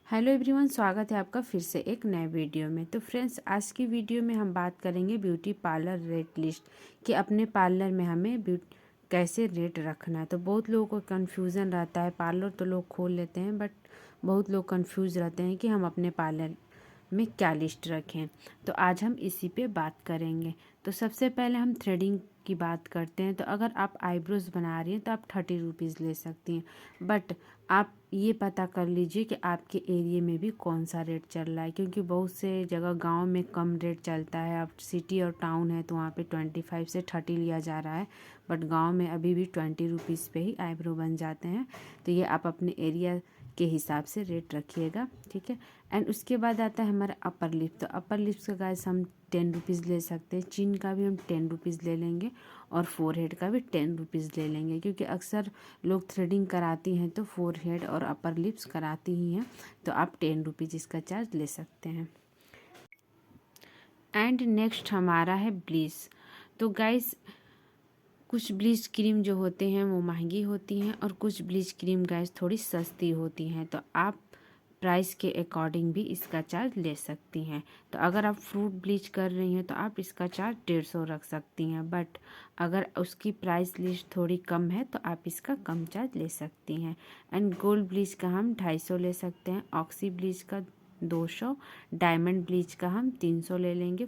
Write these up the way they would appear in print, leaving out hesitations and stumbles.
Hello everyone, स्वागत है आपका फिर से एक नए वीडियो में। तो फ्रेंड्स, आज की वीडियो में हम बात करेंगे ब्यूटी पार्लर रेट लिस्ट कि अपने पार्लर में हमें कैसे रेट रखना है। तो बहुत लोगों को कन्फ्यूज़न रहता है। पार्लर तो लोग खोल लेते हैं, बट बहुत लोग कन्फ्यूज़ रहते हैं कि हम अपने पार्लर में क्या लिस्ट रखें। तो आज हम इसी पे बात करेंगे। तो सबसे पहले हम थ्रेडिंग की बात करते हैं। तो अगर आप आईब्रोज बना रही हैं तो आप 30 रुपीज़ ले सकती हैं, बट आप ये पता कर लीजिए कि आपके एरिया में भी कौन सा रेट चल रहा है, क्योंकि बहुत से जगह गांव में कम रेट चलता है। अब सिटी और टाउन है तो वहाँ पे 25 से 30 लिया जा रहा है, बट गांव में अभी भी 20 रुपीज़ पे ही आईब्रो बन जाते हैं। तो ये आप अपने एरिया के हिसाब से रेट रखिएगा, ठीक है। एंड उसके बाद आता है हमारा अपर लिप। तो अपर लिप्स का गाइस हम 10 रुपीज़ ले सकते हैं, चिन का भी हम 10 रुपीज़ ले लेंगे और फोरहेड का भी 10 रुपीज़ ले लेंगे, क्योंकि अक्सर लोग थ्रेडिंग कराती हैं तो फोरहेड और अपर लिप्स कराती ही हैं। तो आप 10 रुपीज़ इसका चार्ज ले सकते हैं। एंड नेक्स्ट हमारा है ब्लीच। तो गाइस, कुछ ब्लीच क्रीम जो होते हैं वो महंगी होती हैं और कुछ ब्लीच क्रीम गाइस थोड़ी सस्ती होती हैं। तो आप प्राइस के अकॉर्डिंग भी इसका चार्ज ले सकती हैं। तो अगर आप फ्रूट ब्लीच कर रही हैं तो आप इसका चार्ज 150 रख सकती हैं, बट अगर उसकी प्राइस लिस्ट थोड़ी कम है तो आप इसका कम चार्ज ले सकती हैं। एंड गोल्ड ब्लीच का हम 250 ले सकते हैं, ऑक्सी ब्लीच का 200, डायमंड ब्लीच का हम 300 ले लेंगे,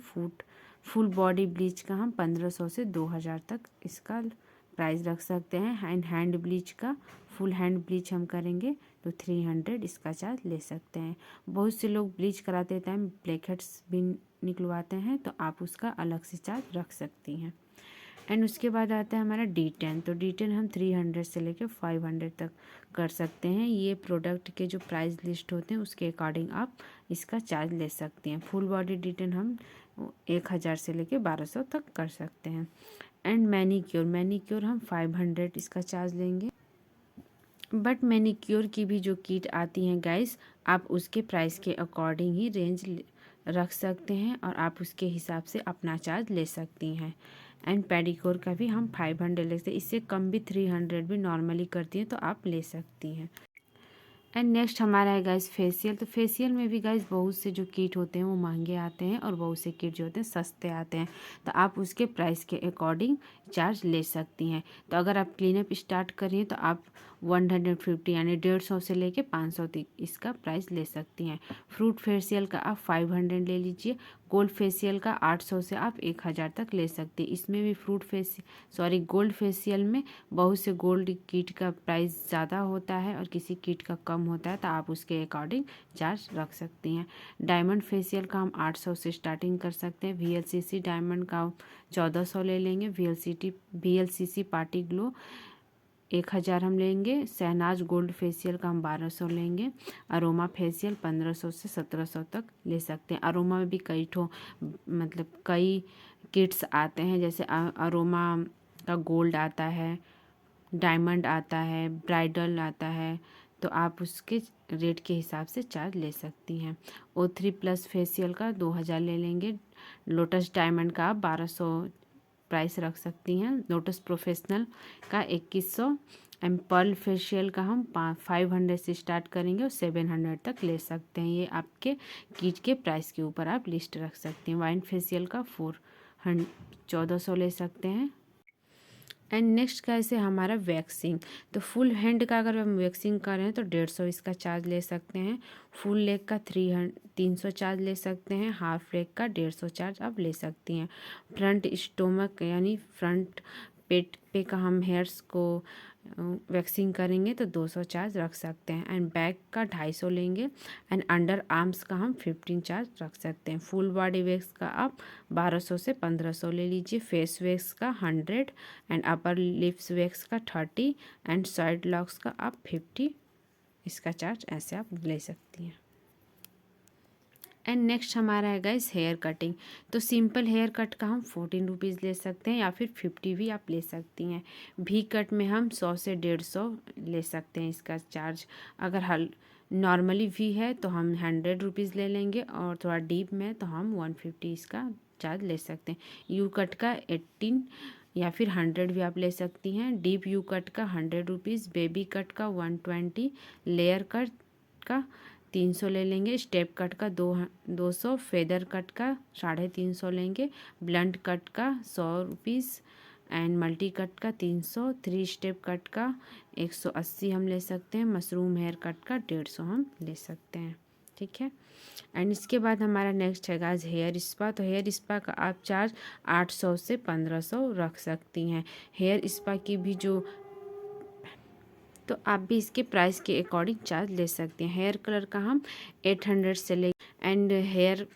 फुल बॉडी ब्लीच का हम 1500 से 2000 तक इसका प्राइस रख सकते हैं। एंड हैंड ब्लीच का फुल हैंड ब्लीच हम करेंगे तो 300 इसका चार्ज ले सकते हैं। बहुत से लोग ब्लीच कराते टाइम ब्लैक हेड्स भी निकलवाते हैं, तो आप उसका अलग से चार्ज रख सकती हैं। एंड उसके बाद आता है हमारा D10। तो D10 हम 300 से लेकर 500 तक कर सकते हैं। ये प्रोडक्ट के जो प्राइस लिस्ट होते हैं उसके अकॉर्डिंग आप इसका चार्ज ले सकती हैं। फुल बॉडी D10 हम 1000 से लेकर 1200 तक कर सकते हैं। एंड मैनीक्योर हम 500 इसका चार्ज लेंगे, बट मैनीक्योर की भी जो किट आती हैं गाइस, आप उसके प्राइस के अकॉर्डिंग ही रेंज रख सकते हैं और आप उसके हिसाब से अपना चार्ज ले सकती हैं। एंड पेडिक्योर का भी हम 500 ले सकते हैं, इससे कम भी 300 भी नॉर्मली करती हैं तो आप ले सकती हैं। एंड नेक्स्ट हमारा है गाइस फेशियल। तो फेशियल में भी गाइस बहुत से जो किट होते हैं वो महंगे आते हैं और बहुत से किट जो होते हैं सस्ते आते हैं। तो आप उसके प्राइस के अकॉर्डिंग चार्ज ले सकती हैं। तो अगर आप क्लीनअप स्टार्ट करिए तो आप 150 यानी 150 से लेके 500 तक इसका प्राइस ले सकती हैं। फ्रूट फेशियल का आप 500 ले लीजिए। गोल्ड फेशियल का 800 से आप 1000 तक ले सकते हैं। इसमें भी गोल्ड फेशियल में बहुत से गोल्ड किट का प्राइस ज़्यादा होता है और किसी किट का कम होता है, तो आप उसके अकॉर्डिंग चार्ज रख सकती हैं। डायमंड फेशियल का हम 800 से स्टार्टिंग कर सकते हैं। VLCC डायमंड का 1400 ले लेंगे। VLCC पार्टी ग्लो 1000 हम लेंगे। शहनाज गोल्ड फेशियल का हम 1200 लेंगे। अरोमा फेशियल 1500 से 1700 तक ले सकते हैं। अरोमा में भी कई किट्स आते हैं, जैसे अरोमा का गोल्ड आता है, डायमंड आता है, ब्राइडल आता है, तो आप उसके रेट के हिसाब से चार्ज ले सकती हैं। O3+ फेशियल का 2000 ले लेंगे। लोटस डायमंड का आप 1200 प्राइस रख सकती हैं। लोटस प्रोफेशनल का 2100। एंड पर्ल फेशियल का हम 500 से स्टार्ट करेंगे और 700 तक ले सकते हैं। ये आपके किट के प्राइस के ऊपर आप लिस्ट रख सकते हैं। वाइन फेशियल का 1400 ले सकते हैं। एंड नेक्स्ट कैसे हमारा वैक्सिंग। तो फुल हैंड का अगर हम वैक्सिंग कर रहे हैं तो 150 इसका चार्ज ले सकते हैं। फुल लेग का 300 चार्ज ले सकते हैं। हाफ लेग का 150 चार्ज आप ले सकती हैं। फ्रंट स्टोमक यानी फ्रंट पेट पे का हम हेयर्स को वैक्सिंग करेंगे तो 200 चार्ज रख सकते हैं। एंड बैक का 250 लेंगे। एंड अंडर आर्म्स का हम 15 चार्ज रख सकते हैं। फुल बॉडी वैक्स का आप 1200 से 1500 ले लीजिए। फेस वैक्स का 100 एंड अपर लिप्स वैक्स का 30 एंड साइड लॉक्स का आप 50 इसका चार्ज ऐसे आप ले सकती हैं। एंड नेक्स्ट हमारा है गाइस हेयर कटिंग। तो सिंपल हेयर कट का हम 14 रुपीज़ ले सकते हैं या फिर 50 भी आप ले सकती हैं। वी कट में हम 100 से 150 ले सकते हैं इसका चार्ज। अगर नॉर्मली वी है तो हम 100 रुपीज़ ले लेंगे और थोड़ा डीप में तो हम 150 इसका चार्ज ले सकते हैं। यू कट का 18 या फिर 100 भी आप ले सकती हैं। डीप यू कट का 100 रुपीज़, बेबी कट का 120, लेयर कट का 300 ले लेंगे, स्टेप कट का 200, फेदर कट का 350 लेंगे, ब्लंट कट का 100 रुपीज़ एंड मल्टी कट का 300, 3 स्टेप कट का 180 हम ले सकते हैं, मशरूम हेयर कट का 150 हम ले सकते हैं। ठीक है। एंड इसके बाद हमारा नेक्स्ट है गाइस हेयर स्पा। तो हेयर स्पा का आप चार्ज 800 से 1500 रख सकती हैं। हेयर स्पा की भी जो तो आप भी इसके प्राइस के अकॉर्डिंग चार्ज ले सकते हैं। हेयर कलर का हम 800 से ले एंड हेयर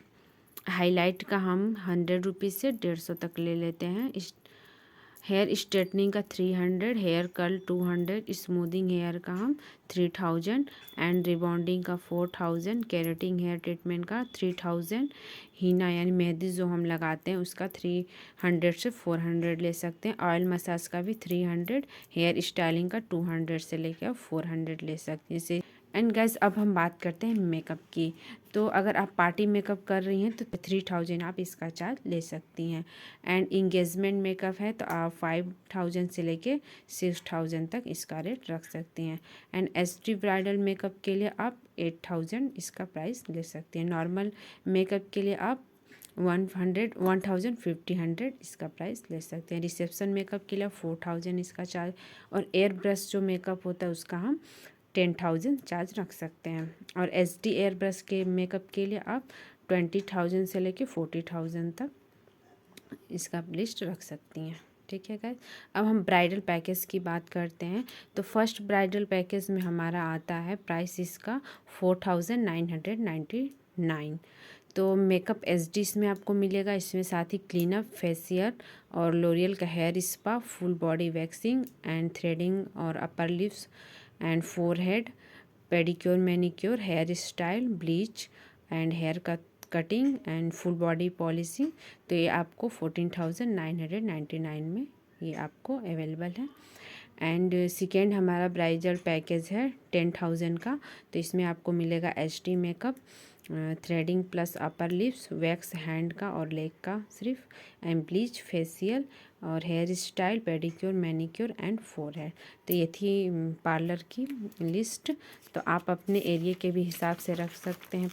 हाईलाइट का हम 100 रुपीज़ से 150 तक ले लेते हैं। हेयर स्ट्रेटनिंग का 300, हेयर कर्ल 200, स्मूदिंग हेयर का हम 3000 एंड रिबॉन्डिंग का 4000, केराटिन हेयर ट्रीटमेंट का 3000, हीना यानी मेहंदी जो हम लगाते हैं उसका 300 से 400 ले सकते हैं। ऑयल मसाज का भी 300, हेयर स्टाइलिंग का 200 से लेकर 400 ले सकते हैं। इसे एंड गाइस अब हम बात करते हैं मेकअप की। तो अगर आप पार्टी मेकअप कर रही हैं तो 3000 आप इसका चार्ज ले सकती हैं। एंड इंगेजमेंट मेकअप है तो आप 5000 से लेके 6000 तक इसका रेट रख सकती हैं। एंड एसटी ब्राइडल मेकअप के लिए आप 8000 इसका प्राइस ले सकती हैं। नॉर्मल मेकअप के लिए आप 1500 इसका प्राइस ले सकते हैं। रिसेप्शन मेकअप के लिए 4000 इसका चार्ज, और एयर ब्रश जो मेकअप होता है उसका हम 10,000 चार्ज रख सकते हैं। और एचडी एयर ब्रश के मेकअप के लिए आप 20,000 से लेके 40,000 तक इसका लिस्ट रख सकती हैं। ठीक है गाइस। अब हम ब्राइडल पैकेज की बात करते हैं। तो फर्स्ट ब्राइडल पैकेज में हमारा आता है प्राइस इसका 4999। तो मेकअप एचडी इसमें आपको मिलेगा। इसमें साथ ही क्लीनअप, फेशियल और लोरियल का hair spa, full body waxing and threading और upper lips and forehead, pedicure, manicure, hair style, bleach and hair cutting and full body polishing. तो ये आपको 14,999 में ये आपको अवेलेबल है। एंड सेकेंड हमारा ब्राइडल पैकेज है 10,000 का। तो इसमें आपको मिलेगा HD makeup, threading plus upper lips, wax hand का और लेग का सिर्फ, एंड ब्लीच, फेशियल और hair style, pedicure, manicure and forehead. तो ये थी पार्लर की लिस्ट। तो आप अपने एरिया के भी हिसाब से रख सकते हैं।